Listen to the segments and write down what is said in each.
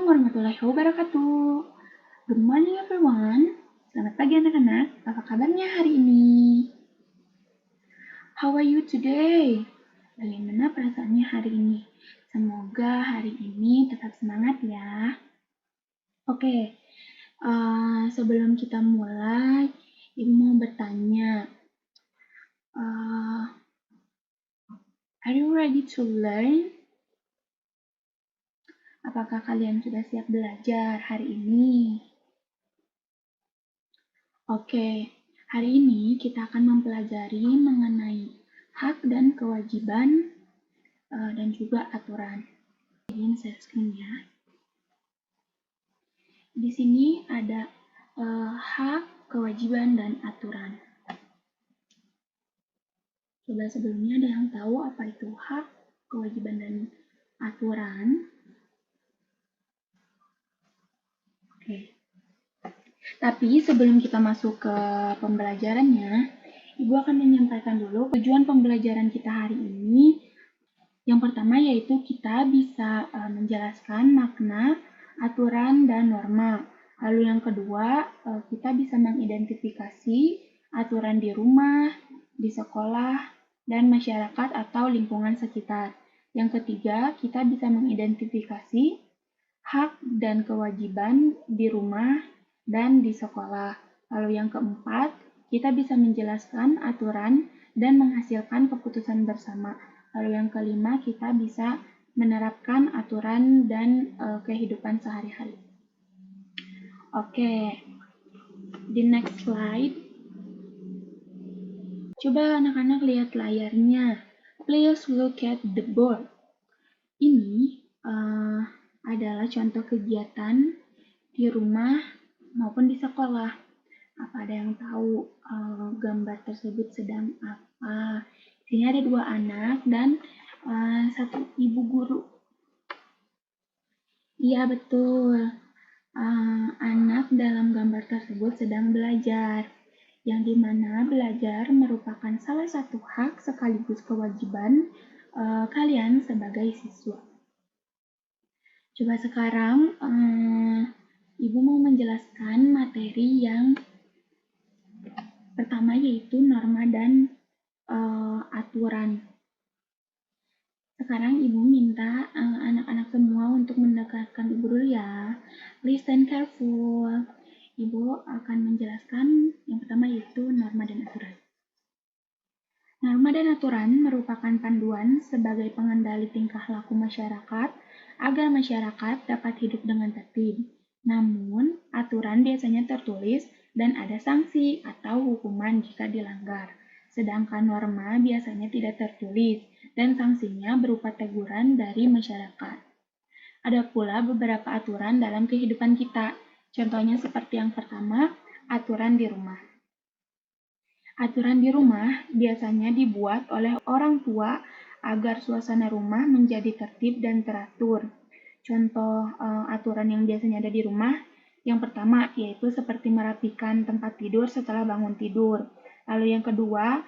Assalamualaikum warahmatullahi wabarakatuh. Good morning everyone. Selamat pagi anak-anak. Apa kabarnya hari ini? How are you today? Bagaimana perasaannya hari ini? Semoga hari ini tetap semangat ya. Oke, sebelum kita mulai, Ibu mau bertanya. Are you ready to learn? Apakah kalian sudah siap belajar hari ini? Oke, hari ini kita akan mempelajari mengenai hak dan kewajiban dan juga aturan. Ingin share screen ya. Di sini ada hak, kewajiban, dan aturan. Coba sebelumnya ada yang tahu apa itu hak, kewajiban, dan aturan? Oke. Tapi sebelum kita masuk ke pembelajarannya, Ibu akan menyampaikan dulu tujuan pembelajaran kita hari ini. Yang pertama yaitu kita bisa menjelaskan makna, aturan, dan norma. Lalu yang kedua, kita bisa mengidentifikasi aturan di rumah, di sekolah, dan masyarakat atau lingkungan sekitar. Yang ketiga, kita bisa mengidentifikasi hak dan kewajiban di rumah dan di sekolah. Lalu yang keempat, kita bisa menjelaskan aturan dan menghasilkan keputusan bersama. Lalu yang kelima, kita bisa menerapkan aturan dan kehidupan sehari-hari. Oke, di next slide. Coba anak-anak lihat layarnya. Please look at the board. Ini adalah contoh kegiatan di rumah maupun di sekolah. Apa ada yang tahu gambar tersebut sedang apa? Di sini ada dua anak dan satu ibu guru. Iya betul. Anak dalam gambar tersebut sedang belajar, yang dimana belajar merupakan salah satu hak sekaligus kewajiban kalian sebagai siswa. Coba sekarang Ibu mau menjelaskan materi yang pertama yaitu norma dan aturan. Sekarang Ibu minta anak-anak semua untuk mendekatkan Ibu dulu ya. Listen careful. Ibu akan menjelaskan yang pertama yaitu norma dan aturan. Norma dan aturan merupakan panduan sebagai pengendali tingkah laku masyarakat agar masyarakat dapat hidup dengan tertib. Namun, aturan biasanya tertulis dan ada sanksi atau hukuman jika dilanggar. Sedangkan norma biasanya tidak tertulis dan sanksinya berupa teguran dari masyarakat. Ada pula beberapa aturan dalam kehidupan kita. Contohnya seperti yang pertama, aturan di rumah. Aturan di rumah biasanya dibuat oleh orang tua agar suasana rumah menjadi tertib dan teratur. Contoh aturan yang biasanya ada di rumah, yang pertama yaitu seperti merapikan tempat tidur setelah bangun tidur. Lalu yang kedua,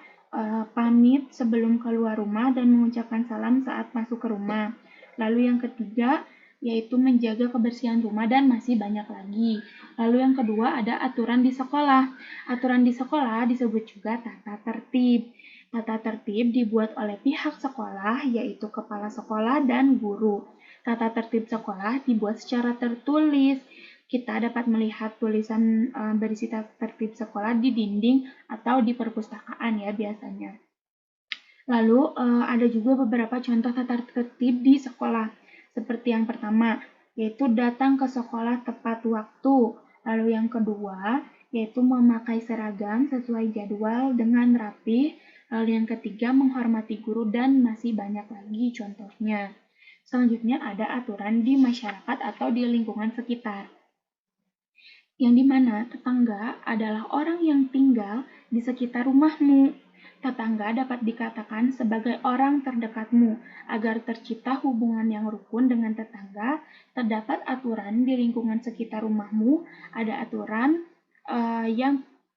pamit sebelum keluar rumah dan mengucapkan salam saat masuk ke rumah. Lalu yang ketiga, yaitu menjaga kebersihan rumah dan masih banyak lagi. Lalu yang kedua ada aturan di sekolah. Aturan di sekolah disebut juga tata tertib. Tata tertib dibuat oleh pihak sekolah, yaitu kepala sekolah dan guru. Tata tertib sekolah dibuat secara tertulis. Kita dapat melihat tulisan berisi tata tertib sekolah di dinding atau di perpustakaan ya biasanya. Lalu ada juga beberapa contoh tata tertib di sekolah. Seperti yang pertama, yaitu datang ke sekolah tepat waktu. Lalu yang kedua, yaitu memakai seragam sesuai jadwal dengan rapi. Lalu yang ketiga, menghormati guru dan masih banyak lagi contohnya. Selanjutnya ada aturan di masyarakat atau di lingkungan sekitar. Yang dimana tetangga adalah orang yang tinggal di sekitar rumahmu. Tetangga dapat dikatakan sebagai orang terdekatmu. Agar tercipta hubungan yang rukun dengan tetangga, terdapat aturan di lingkungan sekitar rumahmu. Ada aturan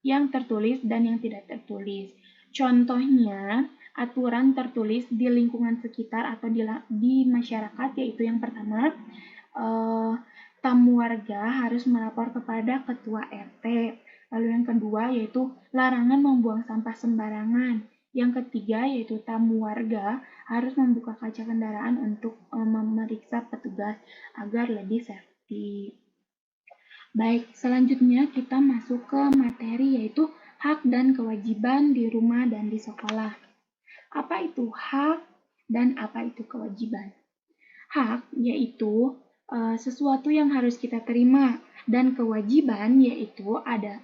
yang tertulis dan yang tidak tertulis. Contohnya, aturan tertulis di lingkungan sekitar atau di masyarakat yaitu yang pertama, tamu warga harus melapor kepada ketua RT. Lalu yang kedua yaitu larangan membuang sampah sembarangan. Yang ketiga yaitu tamu warga harus membuka kaca kendaraan untuk memeriksa petugas agar lebih safety. Baik, selanjutnya kita masuk ke materi yaitu hak dan kewajiban di rumah dan di sekolah. Apa itu hak dan apa itu kewajiban? Hak yaitu sesuatu yang harus kita terima, dan kewajiban yaitu ada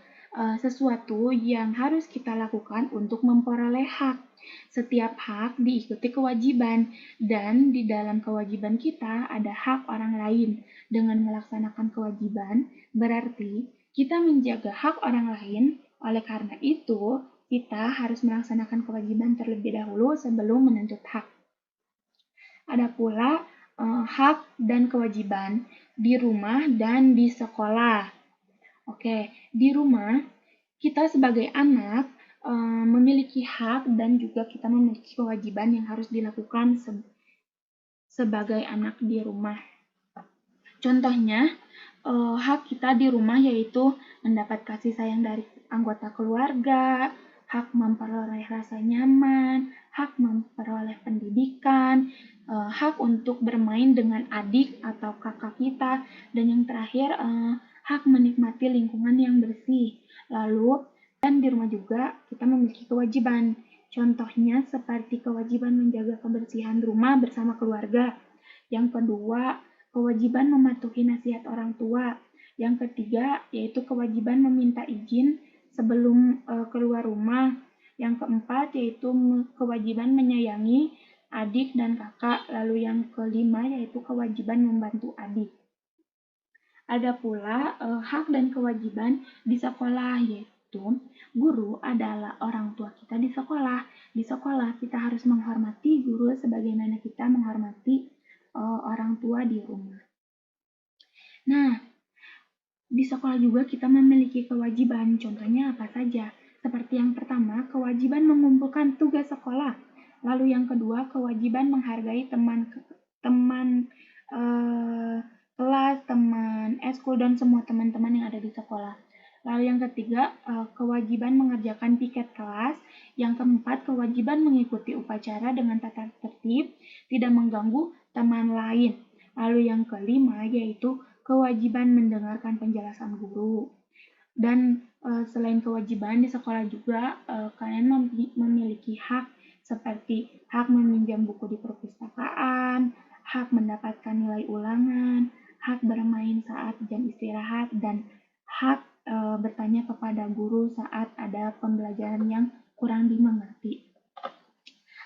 sesuatu yang harus kita lakukan untuk memperoleh hak. Setiap hak diikuti kewajiban, dan di dalam kewajiban kita ada hak orang lain. Dengan melaksanakan kewajiban, berarti kita menjaga hak orang lain. Oleh karena itu, kita harus melaksanakan kewajiban terlebih dahulu sebelum menuntut hak. Ada pula hak dan kewajiban di rumah dan di sekolah. Oke, di rumah kita sebagai anak memiliki hak dan juga kita memiliki kewajiban yang harus dilakukan sebagai anak di rumah. Contohnya, hak kita di rumah yaitu mendapat kasih sayang dari anggota keluarga, hak memperoleh rasa nyaman, hak memperoleh pendidikan, hak untuk bermain dengan adik atau kakak kita, dan yang terakhir hak menikmati lingkungan yang bersih. Lalu, dan di rumah juga kita memiliki kewajiban. Contohnya seperti kewajiban menjaga kebersihan rumah bersama keluarga. Yang kedua, kewajiban mematuhi nasihat orang tua. Yang ketiga, yaitu kewajiban meminta izin sebelum keluar rumah. Yang keempat, yaitu kewajiban menyayangi adik dan kakak. Lalu yang kelima, yaitu kewajiban membantu adik. Ada pula hak dan kewajiban di sekolah, yaitu guru adalah orang tua kita di sekolah. Di sekolah kita harus menghormati guru sebagaimana kita menghormati orang tua di rumah. Nah, di sekolah juga kita memiliki kewajiban. Contohnya apa saja? Seperti yang pertama, kewajiban mengumpulkan tugas sekolah. Lalu yang kedua, kewajiban menghargai teman kelas, teman eskul, dan semua teman-teman yang ada di sekolah. Lalu yang ketiga, kewajiban mengerjakan piket kelas. Yang keempat, kewajiban mengikuti upacara dengan tata tertib, tidak mengganggu teman lain. Lalu yang kelima, yaitu kewajiban mendengarkan penjelasan guru. Dan selain kewajiban di sekolah juga, kalian memiliki hak seperti hak meminjam buku di perpustakaan, hak mendapatkan nilai ulangan, hak bermain saat jam istirahat, dan hak bertanya kepada guru saat ada pembelajaran yang kurang dimengerti.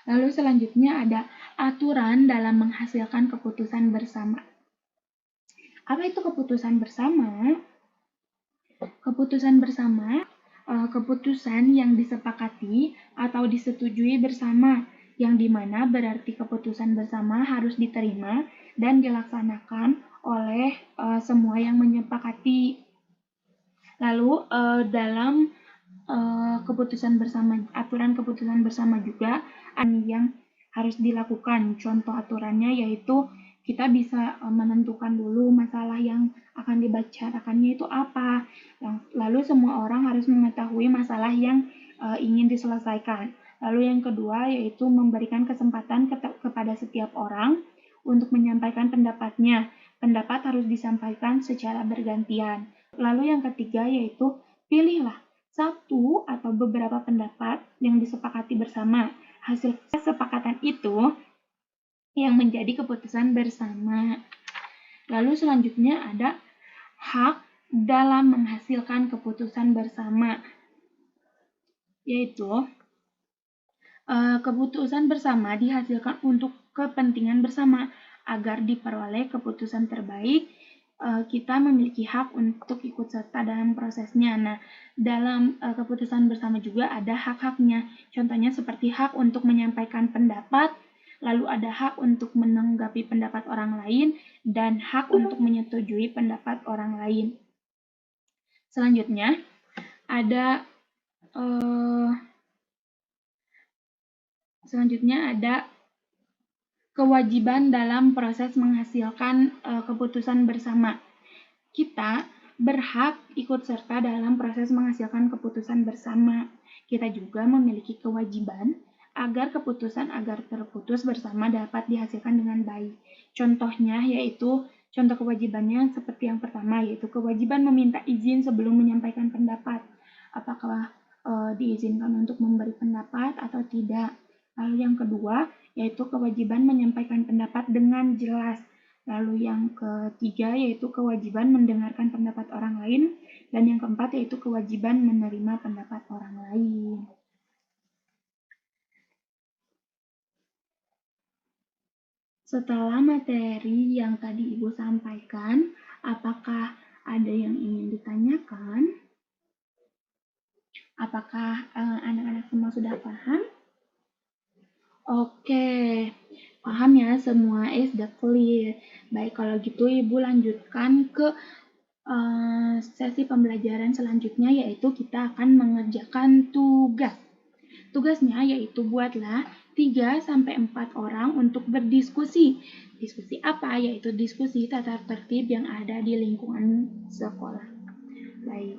Lalu selanjutnya ada aturan dalam menghasilkan keputusan bersama. Apa itu keputusan bersama? Keputusan bersama, keputusan yang disepakati atau disetujui bersama, yang dimana berarti keputusan bersama harus diterima dan dilaksanakan oleh semua yang menyepakati. Lalu dalam keputusan bersama, aturan keputusan bersama juga ada yang harus dilakukan. Contoh aturannya yaitu kita bisa menentukan dulu masalah yang akan dibicarakannya itu apa. Lalu semua orang harus mengetahui masalah yang ingin diselesaikan. Lalu yang kedua yaitu memberikan kesempatan kepada setiap orang untuk menyampaikan pendapatnya. Pendapat harus disampaikan secara bergantian. Lalu yang ketiga yaitu pilihlah satu atau beberapa pendapat yang disepakati bersama. Hasil kesepakatan itu yang menjadi keputusan bersama. Lalu selanjutnya ada hak dalam menghasilkan keputusan bersama, yaitu keputusan bersama dihasilkan untuk kepentingan bersama. Agar diperoleh keputusan terbaik, kita memiliki hak untuk ikut serta dalam prosesnya. Nah, dalam keputusan bersama juga ada hak-haknya. Contohnya seperti hak untuk menyampaikan pendapat, lalu ada hak untuk menanggapi pendapat orang lain, dan hak untuk menyetujui pendapat orang lain. Selanjutnya, ada kewajiban dalam proses menghasilkan keputusan bersama. kita berhak ikut serta dalam proses menghasilkan keputusan bersama. Kita juga memiliki kewajiban agar terputus bersama dapat dihasilkan dengan baik. Contohnya yaitu contoh kewajibannya seperti yang pertama, yaitu kewajiban meminta izin sebelum menyampaikan pendapat. Apakah diizinkan untuk memberi pendapat atau tidak. Lalu yang kedua, yaitu kewajiban menyampaikan pendapat dengan jelas. Lalu yang ketiga, yaitu kewajiban mendengarkan pendapat orang lain. Dan yang keempat, yaitu kewajiban menerima pendapat orang lain. Setelah materi yang tadi Ibu sampaikan, apakah ada yang ingin ditanyakan? Apakah anak-anak semua sudah paham? Oke, paham ya semua, is the clear. Baik, kalau gitu Ibu lanjutkan ke sesi pembelajaran selanjutnya, yaitu kita akan mengerjakan tugas. Tugasnya yaitu buatlah 3-4 orang untuk berdiskusi. Diskusi apa? Yaitu diskusi tata tertib yang ada di lingkungan sekolah. Baik.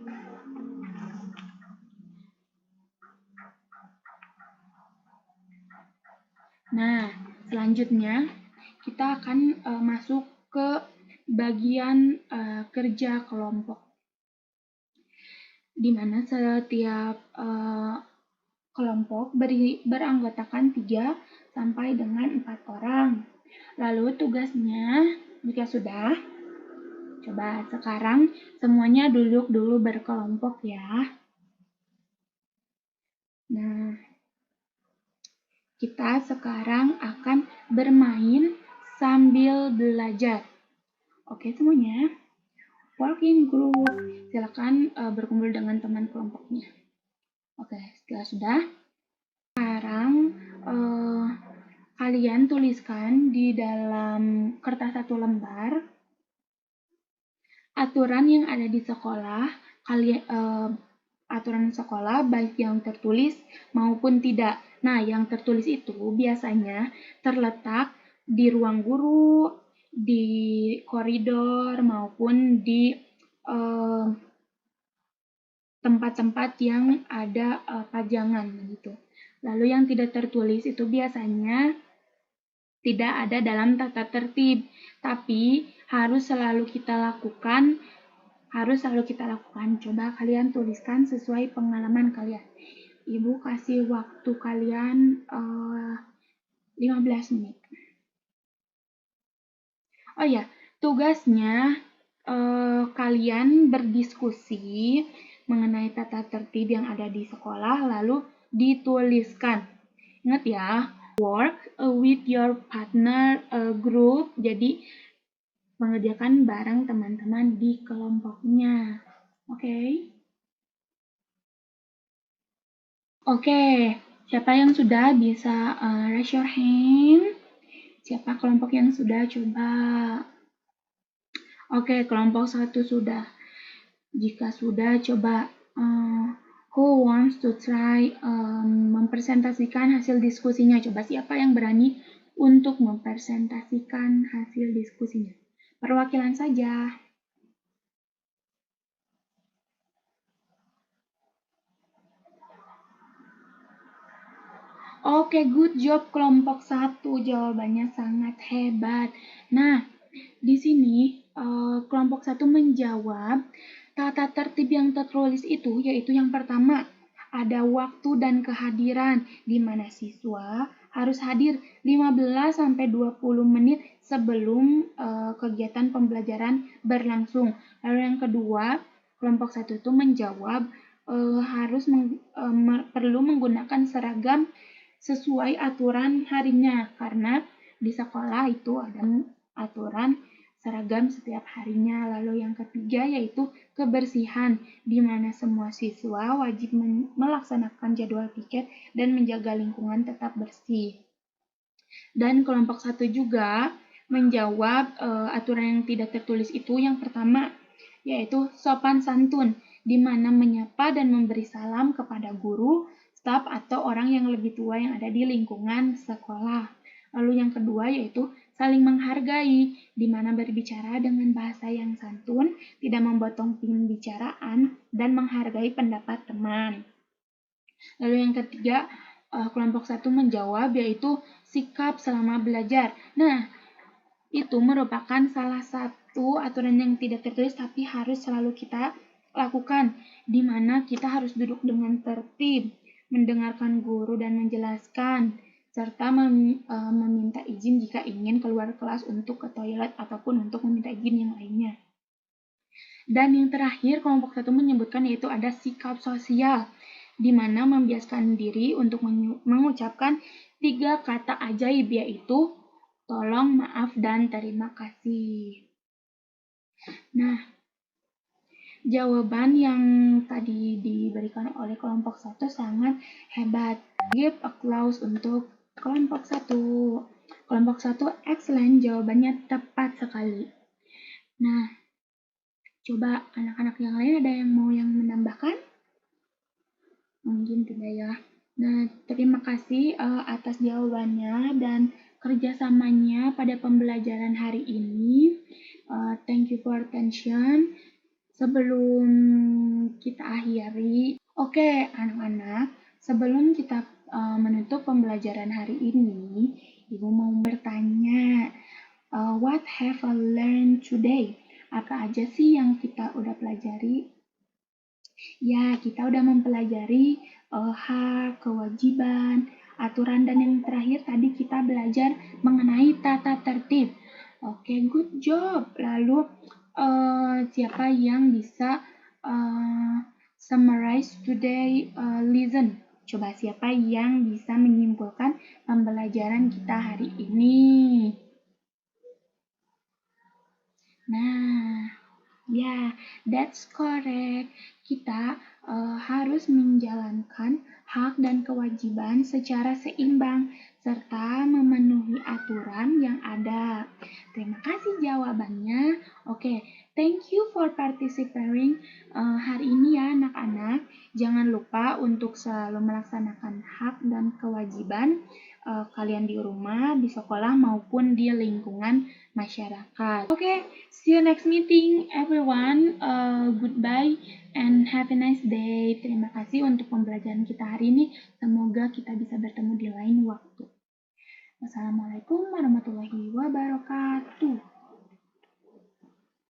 Nah, selanjutnya kita akan masuk ke bagian kerja kelompok, di mana setiap kelompok beranggotakan 3 sampai dengan 4 orang. Lalu tugasnya, jika sudah, coba sekarang semuanya duduk dulu berkelompok ya. Nah, kita sekarang akan bermain sambil belajar. Oke semuanya, working group. Silakan berkumpul dengan teman kelompoknya. Oke, setelah sudah, sekarang kalian tuliskan di dalam kertas 1 lembar aturan yang ada di sekolah. Aturan sekolah baik yang tertulis maupun tidak. Nah, yang tertulis itu biasanya terletak di ruang guru, di koridor, maupun di tempat-tempat yang ada pajangan gitu. Lalu yang tidak tertulis itu biasanya tidak ada dalam tata tertib, tapi harus selalu kita lakukan. Coba kalian tuliskan sesuai pengalaman kalian. Ibu kasih waktu kalian 15 menit. Oh ya, tugasnya kalian berdiskusi mengenai tata tertib yang ada di sekolah, lalu dituliskan. Ingat ya, work with your partner group, jadi mengerjakan bareng teman-teman di kelompoknya. Oke. Oke, siapa yang sudah bisa raise your hand? Siapa kelompok yang sudah? Coba. Oke, kelompok 1 sudah. Jika sudah, coba who wants to try mempresentasikan hasil diskusinya? Coba siapa yang berani untuk mempresentasikan hasil diskusinya? Perwakilan saja. Oke, good job kelompok 1. Jawabannya sangat hebat. Nah, di sini kelompok 1 menjawab tata tertib yang tertulis itu, yaitu yang pertama, ada waktu dan kehadiran, di mana siswa harus hadir 15-20 menit sebelum kegiatan pembelajaran berlangsung. Lalu yang kedua, kelompok 1 itu menjawab perlu menggunakan seragam sesuai aturan harinya, karena di sekolah itu ada aturan seragam setiap harinya. Lalu yang ketiga yaitu kebersihan, di mana semua siswa wajib melaksanakan jadwal piket dan menjaga lingkungan tetap bersih. Dan kelompok 1 juga menjawab aturan yang tidak tertulis itu, yang pertama yaitu sopan santun, di mana menyapa dan memberi salam kepada guru, staf, atau orang yang lebih tua yang ada di lingkungan sekolah. Lalu yang kedua yaitu saling menghargai, di mana berbicara dengan bahasa yang santun, tidak tidak memotong pembicaraan, dan menghargai pendapat teman. Lalu yang ketiga, kelompok 1 menjawab, yaitu sikap selama belajar. Nah, itu merupakan salah satu aturan yang tidak tertulis tapi harus selalu kita lakukan, di mana kita harus duduk dengan tertib, mendengarkan guru dan menjelaskan, serta meminta izin jika ingin keluar kelas untuk ke toilet ataupun untuk meminta izin yang lainnya. Dan yang terakhir, kelompok 1 menyebutkan yaitu ada sikap sosial, di mana membiasakan diri untuk mengucapkan 3 kata ajaib, yaitu tolong, maaf, dan terima kasih. Nah, jawaban yang tadi diberikan oleh kelompok 1 sangat hebat. Give applause untuk kelompok 1. Kelompok 1 excellent, jawabannya tepat sekali. Nah, coba anak-anak yang lain ada yang mau menambahkan? Mungkin tidak ya. Nah, terima kasih atas jawabannya dan kerjasamanya pada pembelajaran hari ini. Thank you for attention. Sebelum kita akhiri, oke anak-anak, sebelum kita menutup pembelajaran hari ini, Ibu mau bertanya, what have I learned today? Apa aja sih yang kita udah pelajari? Ya, kita udah mempelajari hak, kewajiban, aturan, dan yang terakhir tadi kita belajar mengenai tata tertib. Oke, good job. Lalu, siapa yang bisa summarize today lesson? Coba siapa yang bisa menyimpulkan pembelajaran kita hari ini? Nah, ya, that's correct. Kita harus menjalankan hak dan kewajiban secara seimbang serta memenuhi aturan yang ada. Terima kasih jawabannya. Oke, thank you for participating hari ini ya anak-anak. Jangan lupa untuk selalu melaksanakan hak dan kewajiban kalian di rumah, di sekolah maupun di lingkungan masyarakat. Oke, see you next meeting everyone. Goodbye and have a nice day. Terima kasih untuk pembelajaran kita hari ini. Semoga kita bisa bertemu di lain waktu. Wassalamualaikum warahmatullahi wabarakatuh.